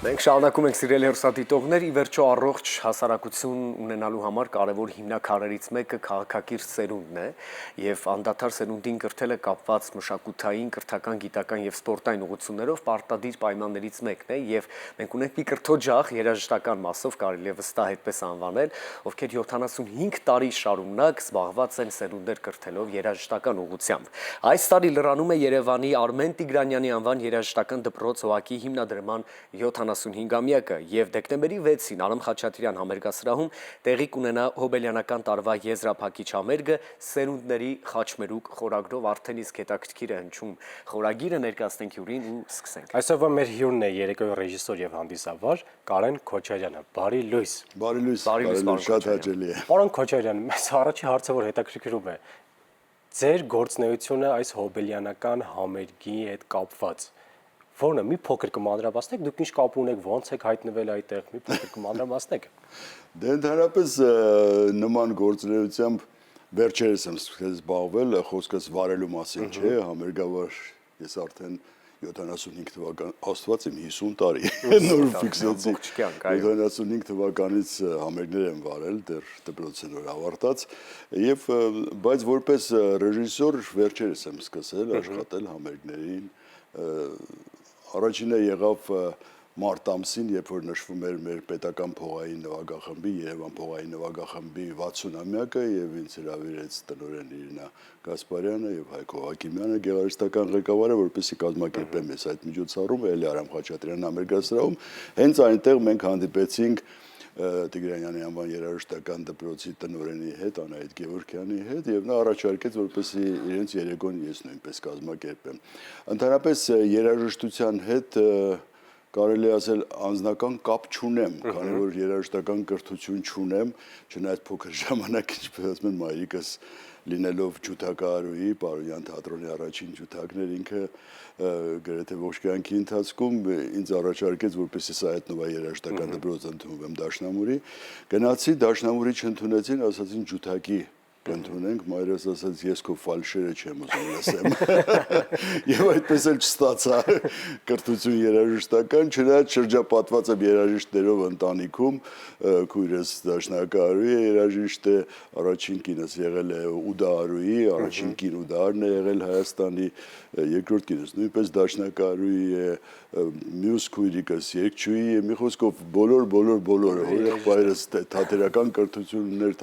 Մենք շարունակում ենք սիրելի հեռուստադիտողներ, ի վերջո առողջ հասարակություն ունենալու համար կարևոր հիմնաքարերից մեկը քաղաքակիրթ սերունդն է եւ անդադար սերունդին կրթելը կապված մշակութային, կրթական, գիտական եւ սպորտային ուղղություններով պարտադիր պայմաններից մեկն է եւ մենք ունենք մի կրթօջախ երաժշտական մասով կարելի է վստահ այդպես անվանել, ովքեր 75 տարի շարունակ զբաղված են սերունդներ կրթելով երաժշտական ուղղությամբ։ Այս տարի լրանում է Երևանի Արմեն Տիգրանյանի անվան երաժշտական դպրոց ՀՕԱԿ-ի հիմնադրման 75-ամյակը եւ դեկտեմբերի 6-ին Արամ Խաչատրյան համերգասրահում տեղի կունենա Հոբելյանական տարվա եզրափակիչ համերգը սերունդների խաչմերուկ խորագրով արդեն իսկ հետաքրքիր է հնչում խորագիրը ներկայացնենք հյուրին ու սկսենք։ Այսօրվա մեր հյուրն է երեկոյի ռեժիսոր եւ հանդիսավար Կարեն Քոչարյանը։ Բարի լույս։ Բարի լույս, շատ հաճելի է։ Պարոն Քոչարյան, մեզ առաջի հարցը որ հետաքրքրում է։ Ձեր գործունեությունը այս հոբելյանական համերգի հետ կապված Որն է, մի փոքր կմանրամասնեք, դուք ինչ կապ ունեք, ո՞նց եք հայտնվել այդտեղ, մի փոքր կմանրամասնեք։ Դե ընդհանրապես նման գործունեությամբ վերջերս եմ սկսել զբաղվել, խոսքս վարելու մասին չէ, համերգավոր ես արդեն 75 թվական, աստված իմ 50 տարի նոր ֆիքսեցի, 75 թվականից համերգներ եմ վարել, դեռ դպրոցը նոր ավարտած, եւ բայց որպես ռեժիսոր վերջերս եմ սկսել աշխատել համերգներին, Առաջինը եղավ մարտ ամսին, երբ որ նշվում էր մեր պետական փողային նվագախմբի, Երևան փողային նվագախմբի 60-ամյակը եւ ինձ հրավիրեց տնօրեն Իրինա Գասպարյանը եւ Հայկ Հովակիմյանը գեղարվեստական ղեկավարը, որպեսզի կազմակերպեն մեզ այդ միջոցառումը էլի Արամ Խաչատրյան համերգասրահում, հենց այնտեղ մենք հանդիպեցինք Տիգրանյանի անվան երաժշտական դպրոցի տնօրենի հետ, Անահիտ Գևորգյանի հետ եւ նա առաջարկեց, որպեսզի իրենց երեկոն ես նույնպես կազմակերպեմ։ Ընդհանրապես երաժշտության հետ կարելի ասել անձնական կապ չունեմ, քանի որ երաժշտական կրթություն չունեմ, չնայած փոքր ժամանակ, ինչպես ասում են, մայրիկս լինելով ջութակահարուհի, Պարոյան թատրոնի առաջին ջութակներ ինքը գրեթե ողջ կյանքի ընթացքում ինձ առաջարկեց, որպեսզի Սայաթ-Նովա երաժշտական դպրոց ընդունվեմ Դաշնամուրի, գնացի, Դաշնամուրի չընդունեցին, ասացին ջութակի կընդունենք, մայրս ասաց, ես քո ֆալշերը չեմ ուզում լսեմ, եւ այդպես էլ չստացա կրթություն երաժշտական, չնայած շրջապատված եմ երաժիշտներով ընտանիքում, քույրս դաշնակահարուհի է երաժիշտ է, առաջին կինս եղել է ուդահարուհի, առաջին կին ուդահարն է եղել Հայաստանի, երկրորդ կինս նույնպես դաշնակահարուհի է, մյուս քույրիկս երգչուհի է, մի խոսքով բոլոր եղբայրս թատերական կրթություններ,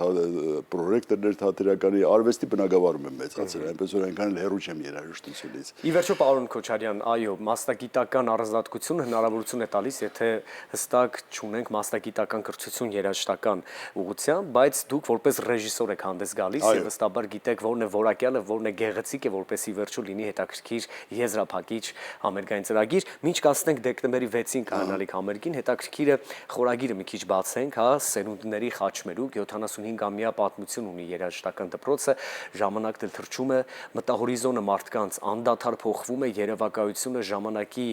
պրոյեկտներ թատերականի արվեստի բնագավառում եմ մեծացել, այնպես որ այնքան էլ հեռու չեմ երաժշտությունից։ Ի վերջո պարոն Քոչարյան, այո, մասնագիտական առանձնահատկությունը հնարավորություն է տալիս, եթե հստակ չունենք մասնագիտական կրթություն երաժշտական ուղղությամբ, բայց դուք որպես ռեժիսոր եք հանդես գալիս եւ վստահաբար գիտեք որն է որակյալը, որն է գեղեցիկ է, որպեսզի վերջո լինի հետաքրքիր եզրափակիչ համերգային ծրագիր։ Մինչ կասնենք դեկտեմբերի 6-ին կայանալիք համերգին, հետաքրքիրը խորագիրը մի քիչ բացենք, հա, սերունդների խաչմերուկ 75-ամյա պատմություն ունի երաժշտական դպրոցը, ժամանակն էլ թռչում է, մտահորիզոնը մարդկանց անդադար փոխվում է, երևակայությունը, ժամանակի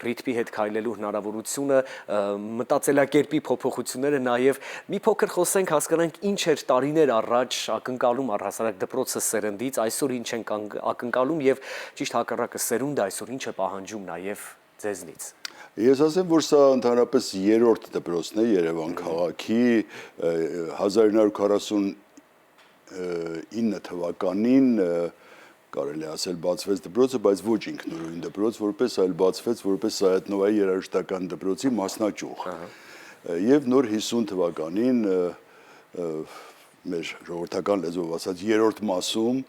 ռիթմի հետ քայլելու հնարավորությունը, մտածելակերպի փոփոխությունները, նաև մի փոքր խոսենք, հասկանանք ինչ էր տարիներ առաջ ակնկալում առհասարակ դպրոցը սերնդից, այսօր ինչ են ակնկալում եւ ճիշտ հակառակը սերունդը այսօր ինչ է պահանջում նաև ձեզնից։ Ես ասեմ, որ սա ընդհանրապես երրորդ դպրոցն է Երևան քաղաքի 1949 թվականին կարելի ասել բացվեց դպրոցը, բայց ոչ ինքնուրույն դպրոց, որպես այլ բացվեց որպես Սայաթ-Նովայի երաժշտական դպրոցի մասնաճյուղ։ Եվ նոր 50 թվականին մեր ժողովրդական լեզվով ասած երրորդ մասում,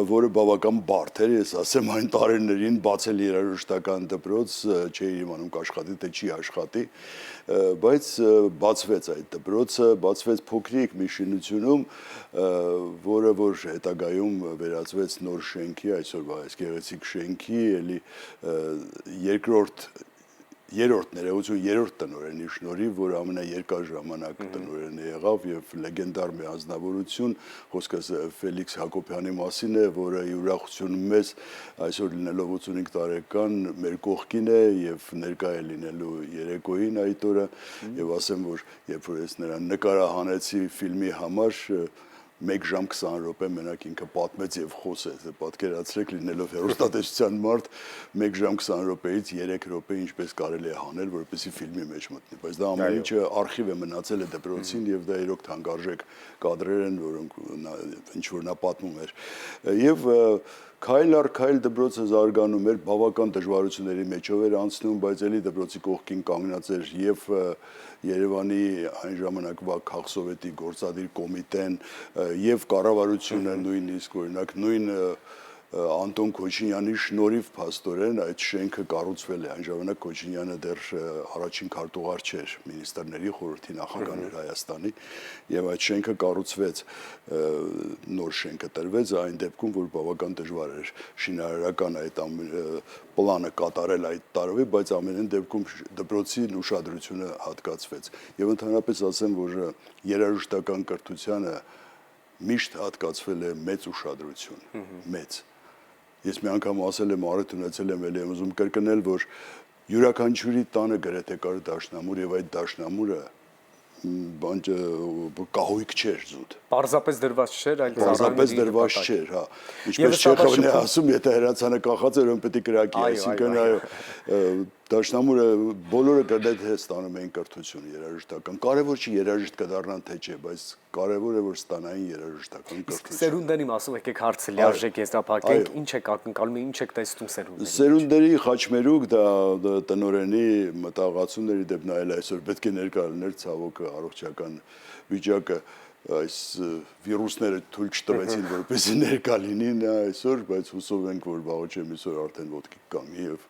որը բավական բարդ էր, ես ասեմ այն տարիներին բացել երաժշտական դպրոց, չէի իմանում կաշխատի, թե չի աշխատի, բայց բացվեց այդ դպրոցը, բացվեց փոքրիկ մի շինությունում, որը որ հետագայում վերածվեց նոր շենքի, այսօրվա այս գեղեցիկ շենքի, էլի երրորդ տնօրենի շնորհիվ, որ ամենաերկար ժամանակ տնօրենը եղավ եւ լեգենդար մի անձնավորություն, խոսքս Ֆելիքս Հակոբյանի մասին է, որը ուրախություն մեզ այսօր լինելով 85 տարեկան մեր կողքին է եւ ներկա է լինելու երեկոյին այդ օրը եւ ասեմ, որ երբ որ ես նրան նկարահանեցի ֆիլմի համար 1 ժամ 20 րոպե մենակ ինքը պատմեց եւ խոսեց։ Պատկերացրեք լինելով հեռուստատեսության մարդ 1 ժամ 20 րոպեից 3 րոպե ինչպես կարելի է հանել, որպեսզի ֆիլմի մեջ մտնի։ Բայց դա ամեն ինչը արխիվ է մնացել է դպրոցին եւ դա իրոք թանկարժեք կադրեր են, որոնք ինչ որ նա պատմում էր։ Եվ քայլ առ քայլ դպրոցը զարգանում էր, բավական դժվարությունների մեջով էր անցնում, բայց ելի դպրոցի կողքին կանգնած էր եւ Երևանի այն ժամանակվա քաղսովետի գործադիր կոմիտեն եւ կառավարությունը նույնիսկ օրինակ նույն Անտոն Քոչինյանի շնորհիվ փաստորեն այդ շենքը կառուցվել է այն ժամանակ Քոչինյանը դեռ առաջին քարտուղար չէր մինիստրների խորհրդի նախագահն էր Հայաստանի եւ այդ շենքը կառուցվեց նոր շենքը տրվեց այն դեպքում որ բավական դժվար էր շինարարական այդ պլանը կատարել այդ տարվի բայց ամենայն դեպքում դպրոցին ուշադրությունը հատկացվեց եւ ընդհանրապես ասեմ որ երաժշտական կրթությանը միշտ հատկացվել է մեծ ուշադրություն մեծ Ես մի անգամ ասել եմ առիթ ունեցել եմ ելի եմ ուզում կրկնել որ յուրաքանչյուրի տանը գրեթե կար դաշնամուր եւ այդ դաշնամուրը բանջը կահույք չէր զուտ Պարզապես դրված չէր այլ պարզապես դրված չէր հա ինչպես Չեխովն է ասում եթե հրացանը կախած էր ում պետք է կրակի այսինքն այո դաշնամուրը բոլորը գրեթե ստանում էին կրթություն երաժշտական կարևոր չի երաժիշտ կդառնան թե չէ բայց կարևոր է որ ստանային երաժշտական կրթություն Սերունդերին ասում եկեք հարցը լիարժեք եզրափակենք ինչ եք ակնկալում ինչ եք տեսնում սերունդերին Սերունդերի խաչմերուկ դա տնորենի մտաղացումների դեպ նայել այսօր պետք է ներկա լիներ ցավոք առողջական վիճակը այս վիրուսները թույլ չտվեցին որպեսզի ներկա լինին այսօր բայց հուսով ենք որ վաղուց այսօր արդեն ոտքի կանգնի եւ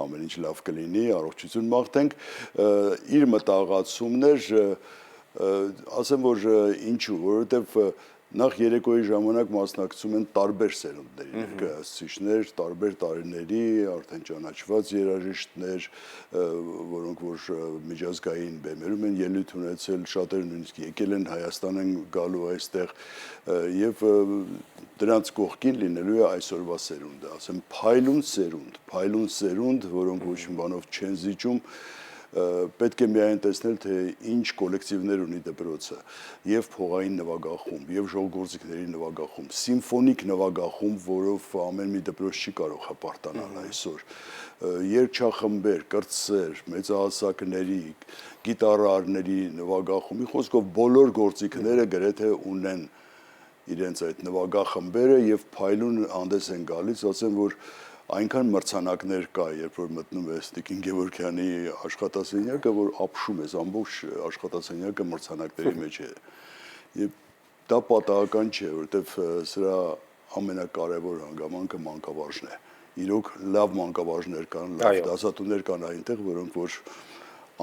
ամեն ինչ լավ կլինի առողջություն մաղթենք իր մտաղացումներ ասեմ որ ինչու որովհետեւ նախ երեկոյի ժամանակ մասնակցում են տարբեր սերունդների ներկայացուցիչներ, տարբեր տարիների, արդեն ճանաչված երաժիշտներ, որոնք որ միջազգային բեմերում են ելույթ ունեցել, շատերը նույնիսկ եկել են Հայաստան են գալու այստեղ եւ դրանց կողքին լինելու է այսօրվա սերունդը, ասեմ փայլուն սերունդ, որոնք ոչ մի բանով չեն զիջում պետք է միայն տեսնել թե ինչ կոլեկտիվներ ունի դպրոցը եւ փողային նվագախումբ եւ ժողովրդիկների նվագախումբ սիմֆոնիկ նվագախումբ որով ամեն մի դպրոց չի կարող հպարտանալ այսօր երգչախմբեր կրտսեր մեծահասակների գիտարարների նվագախումբի խոսքով բոլոր գործիքները գրեթե ունեն իրենց այդ նվագախմբերը եւ փայլուն հանդես են գալիս ասեմ որ այնքան մրցանակներ կա, երբ որ մտնում ես Տիկին Գևորգյանի աշխատասենյակը, որ ապշում ես ամբողջ աշխատասենյակը մրցանակների մեջ է։ Եվ դա պատահական չէ, որովհետև սրա ամենակարևոր հանգամանքը մանկավարժն է։ Իրոք լավ մանկավարժներ կան, լավ դասատուներ կան այնտեղ, որոնք որ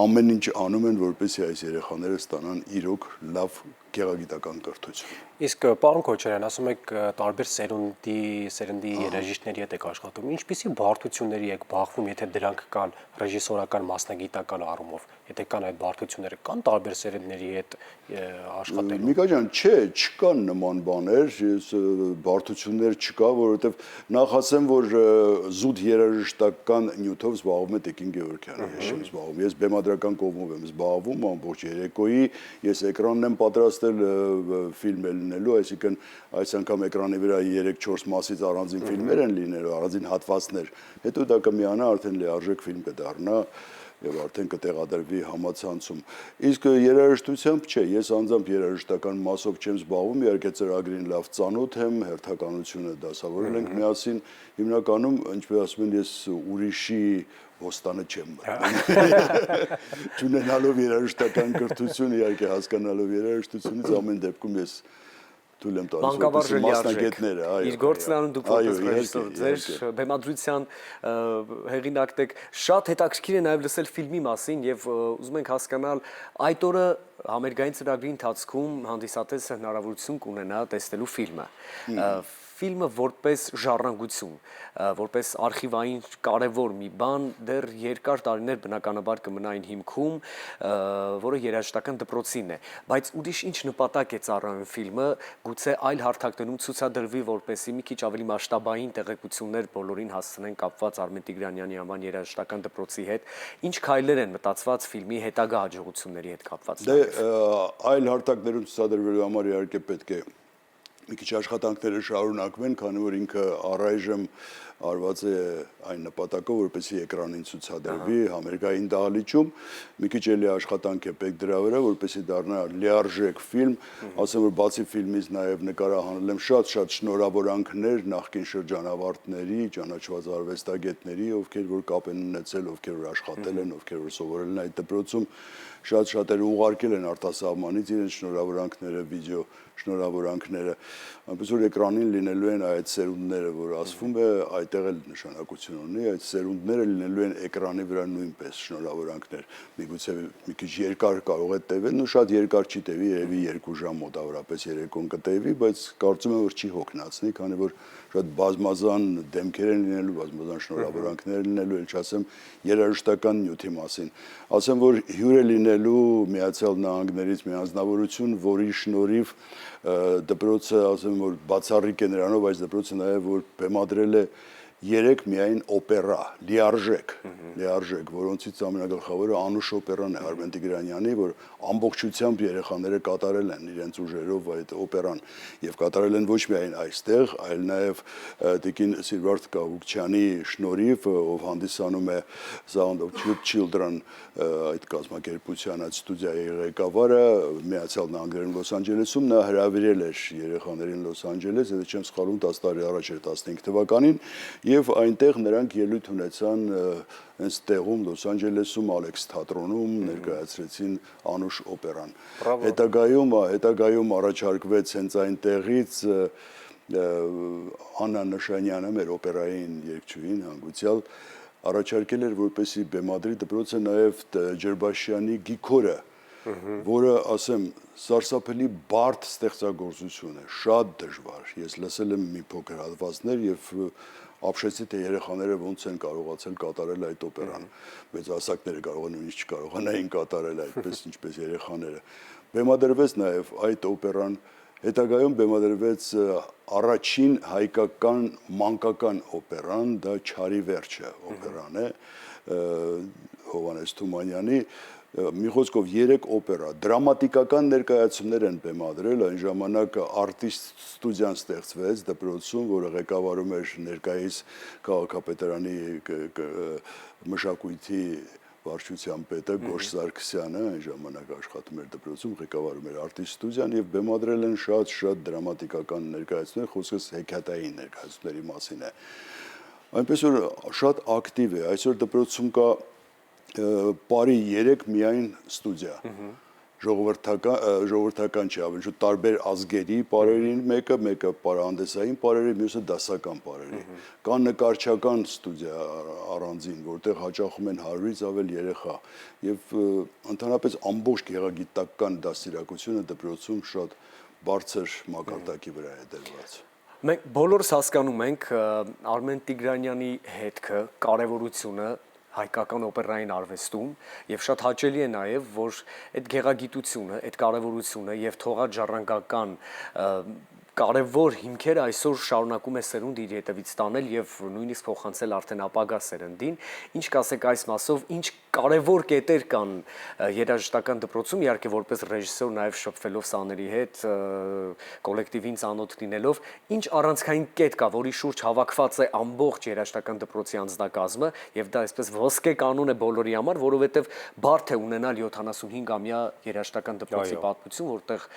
ամեն ինչ անում են, որպեսզի այս երեխաները ստանան իրոք լավ գեղագիտական կրթություն։ Իսկ պարոն Քոչարյան, ասում եք տարբեր սերնդի երաժիշտների հետ եք աշխատում։ Ինչպիսի բարդությունների եք բախվում, եթե դրանք կան ռեժիսորական մասնագիտական առումով, եթե կան այդ բարդությունները, կան տարբեր սերնդների հետ աշխատելու։ Միքայել ջան, չէ, չկան նման բաներ, բարդություններ չկա, որովհետև նախ ասեմ, որ զուտ երաժշտական նյութով զբաղվում է Տիկին Գևորգյանը, ես չեմ զբաղվում, ես բեմադրական կողմով եմ զբաղվում ամբողջ երեկոյի, ես էկրանն եմ պատրաստել ֆիլմ է լինելու, այսինքն այս անգամ էկրանի վրա 3-4 մասից առանձին ֆիլմեր են լինելու, առանձին հատվածներ, հետո դա կմիանա արդեն լիարժեք ֆիլմ կդառնա եւ արդեն կտեղադրվի համացանցում։ Իսկ երաժշտությամբ չէ, ես անձամբ երաժշտական մասով չեմ զբաղվում, իհարկե ծրագրին լավ ծանոթ եմ, հերթականությունը դասավորել ենք միասին, հիմնականում, ինչպես ասում են, ես ուրիշի ոստանը չեմ մտնում։ Չունենալով երաժշտական կրթություն, իհարկե հասկանալով երաժշտությունից ամեն դեպքում ես թույլ եմ տալիս որպես մասնագետները, այո։ Իր գործն անում դուք որպես ռեժիսոր, ձեր բեմադրության հեղինակն եք, շատ հետաքրքիր է նաև լսել ֆիլմի մասին եւ ուզում ենք հասկանալ այդ օրը համերգային ծրագրի ընթացքում հանդիսատեսը հնարավորություն կունենա տեսնելու ֆիլմը։ Ֆիլմը որպես ժառանգություն, որպես արխիվային կարևոր մի բան դեռ երկար տարիներ բնականաբար կմնա այն հիմքում, որը երաժշտական դպրոցին է, բայց ուրիշ ինչ նպատակ է ծառայում ֆիլմը, գուցե այլ հարթակներում ցուցադրվի, որպեսզի մի քիչ ավելի մասշտաբային տեղեկություններ բոլորին հասցնեն կապված Արմեն Տիգրանյանի անվան երաժշտական դպրոցի հետ, ինչ քայլեր են մտածված ֆիլմի հետագա հաջողությունների հետ կապված։ Դե այլ հարթակներում ցուցադրվելու համար իհարկե պետք է մի քիչ աշխատանքները շարունակվեն, քանի որ ինքը առայժմ արված է այն նպատակով, որպեսզի էկրանին ցուցադրվի համերգային դահլիճում, մի քիչ էլի աշխատանք է պետք դրա վրա, որպեսզի դառնա լիարժեք ֆիլմ, ասեմ որ բացի ֆիլմից նաև նկարահանել եմ շատ շնորհավորանքներ նախկին շրջանավարտների, ճանաչված արվեստագետների, ովքեր որ կապ են ունեցել, ովքեր որ աշխատել են, ովքեր որ սովորել են այդ դպրոցում, շատ-շատերը ուղարկել են արտասահմանից իրենց շնորհավորանքները, վիդեո շնորհավորանքները, այնպես որ էկրանին լինելու են այդ սերունդները, որ ասվում է, այդտեղ էլ նշանակություն ունի, այդ սերունդները լինելու են էկրանի վրա նույնպես շնորհավորանքներ։ Միգուցե մի քիչ երկար կարող է տևել, ու շատ երկար չի տևի, երևի 2 ժամ մոտավորապես երեկոն կտևի, բայց կարծում եմ որ չի հոգնածնի, քանի որ շատ բազմազան դեմքեր են լինելու, բազմազան շնորհավորանքներ լինելու, էլ չասեմ երաժշտական նյութի մասին։ Ասեմ որ հյուր է լինելու Միացյալ Նահանգներից մի անձնավորություն, որի շնորհիվ դպրոցը, ասեմ որ բացառիկ է նրանով, այս դպրոցը նաև որ բեմադրել է 3 միայն օպերա, լիարժեք, որոնցից ամենագլխավորը Անուշ օպերան է Արմեն Տիգրանյանի, որ ամբողջությամբ երեխաները կատարել են իրենց ուժերով այդ օպերան եւ կատարել են ոչ միայն այստեղ, այլ նաեւ Տիկին Սիլվարդ Կավուկչյանի շնորհիվ, ով հանդիսանում է Sound of Children այդ կազմակերպության այդ ստուդիայի ղեկավարը Միացյալ Նահանգներում Լոս Անջելեսում նա հրավիրել էր երեխաներին Լոս Անջելես, եթե չեմ սխալվում 10 տարի առաջ էր 15 թվականին եւ այնտեղ նրանք ելույթ ունեցան հենց տեղում Լոս Անջելեսում Ալեքս թատրոնում ներկայացրեցին Անուշ օպերան։ Հետագայում առաջարկվեց հենց այնտեղից Աննա Նշանյանը մեր օպերային երգչուհին հանգուցյալ առաջարկել էր որպեսի բեմադրի դպրոցը նաև Ջերբաշյանի Գիքորը, որը ասեմ սարսափելի բարդ ստեղծագործություն է, շատ դժվար։ Ես լսել եմ մի փոքր հատվածներ եւ ապշեցի թե երեխաները ոնց են կարողացել կատարել այդ օպերան։ Բայց ասակները կարող են նույնիսկ չկարողանային կատարել այդպես ինչպես երեխաները։ Բեմադրվեց նաև այդ օպերան, հետագայում բեմադրվեց առաջին հայկական մանկական օպերան, դա Չարի վերջը օպերան է Հովհաննես Թումանյանի մի խոսքով 3 օպերա, դրամատիկական ներկայացումներ են բեմադրել, այն ժամանակ արտիստ ստուդիան ստեղծվեց դպրոցում, որը ղեկավարում էր ներկայիս քաղաքապետարանի մշակույթի վարչության պետը Գոշ Սարգսյանը, այն ժամանակ աշխատում էր դպրոցում, ղեկավարում էր արտիստ ստուդիան եւ բեմադրել են շատ դրամատիկական ներկայացումներ, խոսքս հեքիաթային ներկայացումների մասին է։ Այնպես որ շատ ակտիվ է, այսօր դպրոցում կա Պարի 3 միայն ստուդիա, ժողովրդական չի, ավելի շուտ տարբեր ազգերի պարերին մեկը պարահանդեսային պարերի, մյուսը դասական պարերի, կան նկարչական ստուդիա առանձին, որտեղ հաճախում են 100-ից ավել երեխա եւ ընդհանրապես ամբողջ գեղագիտական դաստիարակությունը դպրոցում շատ բարձր մակարդակի վրա է դրված։ Մենք բոլորս հասկանում ենք Արմեն Տիգրանյանի հետքը, կարևորությունը հայկական օպերային արվեստում եւ շատ հաճելի է նաեւ որ այդ գեղագիտությունը, այդ կարևորությունը եւ թողած ժառանգական կարևոր հիմքերը այսօր շարունակում է սերունդ իր հետևից տանել եւ նույնիսկ փոխանցել արդեն ապագա սերնդին, ինչ կասեք այս մասով, ինչ կարևոր կետեր կան երաժշտական դպրոցում, իհարկե որպես ռեժիսոր նաեւ շփվելով սաների հետ, կոլեկտիվին ծանոթ լինելով, ինչ առանցքային կետ կա, որի շուրջ հավաքված է ամբողջ երաժշտական դպրոցի անձնակազմը եւ դա այսպես ոսկե կանոն է բոլորի համար, որովհետեւ բարդ է ունենալ 75-ամյա երաժշտական դպրոցի պատմություն, որտեղ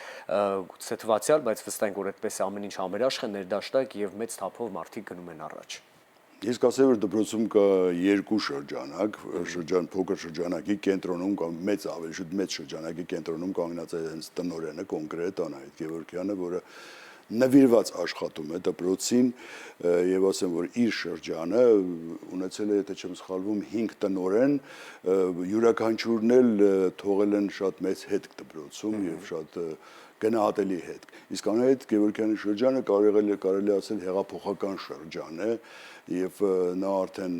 գուցե թվացial, բայց վստահ ենք որ այդպես ամեն ինչ համերաշխ է ներդաշտակ եւ մեծ թափով մարդիկ գնում են առաջ։ Ես կասեմ որ դպրոցում կա 2 շրջանակ, փոքր շրջանակի կենտրոնում կա ավելի շուտ մեծ շրջանակի կենտրոնում կանգնած է հենց տնօրենը կոնկրետ Անահիտ Գևորգյանը, որը նվիրված աշխատում է դպրոցին եւ ասեմ որ իր շրջանը ունեցել է, եթե չեմ սխալվում, 5 տնօրեն, յուրաքանչյուրն էլ թողել են շատ մեծ հետք դպրոցում եւ շատ գնահատելի հետ։ Իսկ Անահիտ Գևորգյանի շրջանը կարելի ասել հեղափոխական շրջան է եւ նա արդեն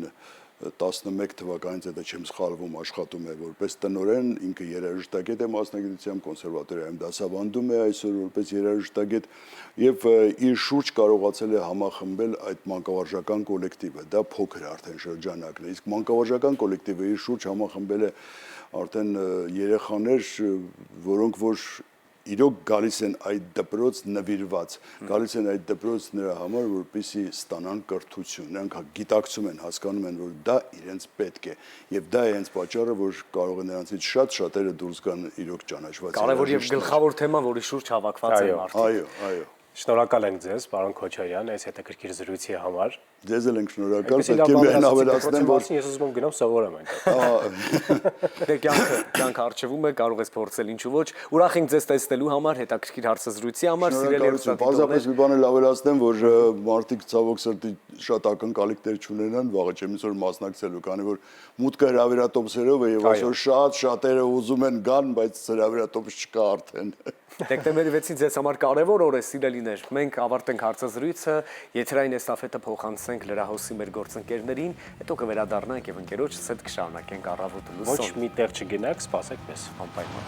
11 թվականից, եթե չեմ սխալվում, աշխատում է որպես տնօրեն, ինքը երաժշտագետ է մասնագիտությամբ, կոնսերվատորիայում դասավանդում է այսօր որպես երաժշտագետ եւ իր շուրջ կարողացել է համախմբել այդ մանկավարժական կոլեկտիվը, դա փոքր արդեն շրջանակն է, իսկ մանկավարժական կոլեկտիվը իր շուրջ համախմբել է արդեն երեխաներ, որոնք որ իրոք գալիս են այդ դպրոց նվիրված, գալիս են այդ դպրոց նրա համար, որպեսզի ստանան կրթություն, նրանք գիտակցում են, հասկանում են, որ դա իրենց պետք է, եւ դա է հենց պատճառը, որ կարող է նրանցից շատերը դուրս գան իրոք ճանաչված։ Կարևոր եւ գլխավոր թեմա, որի շուրջ հավաքված են մարդիկ։ Այո։ Շնորհակալ ենք ձեզ, պարոն Քոչարյան, այս հետաքրքիր զրույցի համար։ Ձեզ էլ ենք շնորհակալ, պետք է միայն ավելացնեմ, որ ես ուզում եմ գնամ սովորեմ այնտեղ։ Դե կյանքը արժևում է, կարող ես փորձել, ինչու ոչ։ Ուրախ ենք ձեզ տեսնելու համար, հետաքրքիր հարցազրույցի համար, սիրելի Պարզապես մի բան էլ ավելացնեմ, որ մարդիկ ցավոք սրտի շատ ակնկալիքներ չունենան, վաղը չեմ որ մասնակցելու, քանի որ մուտքը հրավիրատոմսերով է եւ այսօր շատերը ուզում են գան, բայց հրավիրատոմս չկա արդեն։ Դեկտեմբերի 6-ին ձեզ համար կարևոր օր է, սիրելիներ։ Մենք ավարտենք հարցազրույցը, եթերային էստաֆետը փոխանցենք լրահոսի մեր գործընկերներին, հետո կվերադառնանք եւ ընկերոջս հետ կշարունակենք առավոտը լուսոն։ Ոչ մի տեղ չգնաք, սպասեք մեզ։ Անպայման։